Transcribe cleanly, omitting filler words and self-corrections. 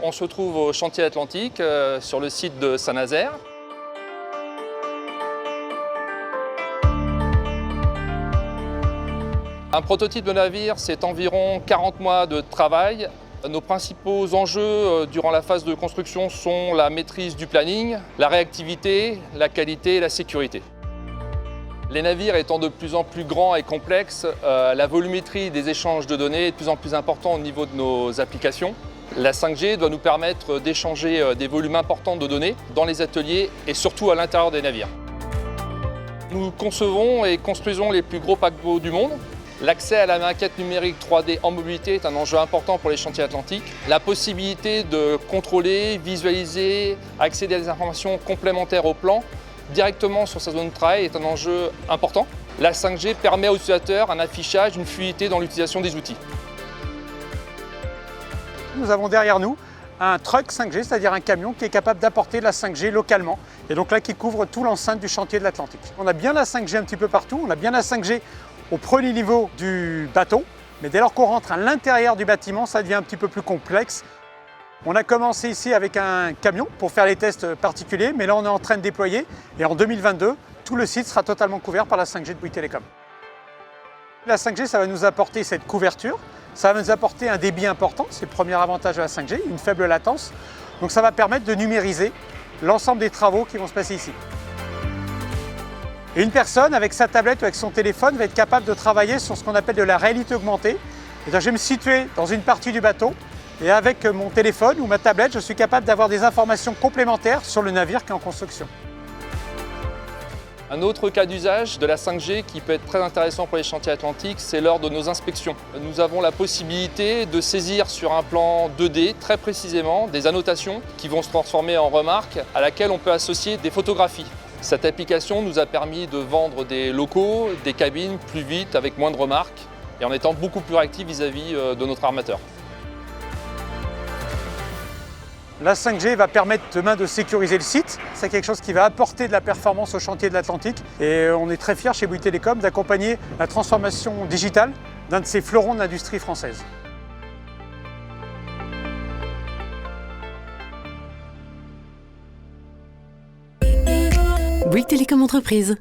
On se trouve au chantier Atlantique, sur le site de Saint-Nazaire. Un prototype de navire, c'est environ 40 mois de travail. Nos principaux enjeux durant la phase de construction sont la maîtrise du planning, la réactivité, la qualité et la sécurité. Les navires étant de plus en plus grands et complexes, la volumétrie des échanges de données est de plus en plus importante au niveau de nos applications. La 5G doit nous permettre d'échanger des volumes importants de données dans les ateliers et surtout à l'intérieur des navires. Nous concevons et construisons les plus gros paquebots du monde. L'accès à la maquette numérique 3D en mobilité est un enjeu important pour les chantiers atlantiques. La possibilité de contrôler, visualiser, accéder à des informations complémentaires au plan directement sur sa zone de travail est un enjeu important. La 5G permet aux utilisateurs un affichage, une fluidité dans l'utilisation des outils. Nous avons derrière nous un truck 5G, c'est-à-dire un camion qui est capable d'apporter la 5G localement. Et donc là, qui couvre tout l'enceinte du chantier de l'Atlantique. On a bien la 5G un petit peu partout, on a bien la 5G au premier niveau du bateau, mais dès lors qu'on rentre à l'intérieur du bâtiment, ça devient un petit peu plus complexe. On a commencé ici avec un camion pour faire les tests particuliers, mais là on est en train de déployer et en 2022, tout le site sera totalement couvert par la 5G de Bouygues Telecom. La 5G, ça va nous apporter cette couverture, ça va nous apporter un débit important, c'est le premier avantage de la 5G, une faible latence. Donc ça va permettre de numériser l'ensemble des travaux qui vont se passer ici. Et une personne, avec sa tablette ou avec son téléphone, va être capable de travailler sur ce qu'on appelle de la réalité augmentée. Je vais me situer dans une partie du bateau et avec mon téléphone ou ma tablette, je suis capable d'avoir des informations complémentaires sur le navire qui est en construction. Un autre cas d'usage de la 5G qui peut être très intéressant pour les chantiers atlantiques, c'est lors de nos inspections. Nous avons la possibilité de saisir sur un plan 2D très précisément des annotations qui vont se transformer en remarques à laquelle on peut associer des photographies. Cette application nous a permis de vendre des locaux, des cabines plus vite avec moins de remarques et en étant beaucoup plus réactifs vis-à-vis de notre armateur. La 5G va permettre demain de sécuriser le site. C'est quelque chose qui va apporter de la performance au chantier de l'Atlantique. Et on est très fiers chez Bouygues Telecom d'accompagner la transformation digitale d'un de ces fleurons de l'industrie française. Bouygues Telecom Entreprise.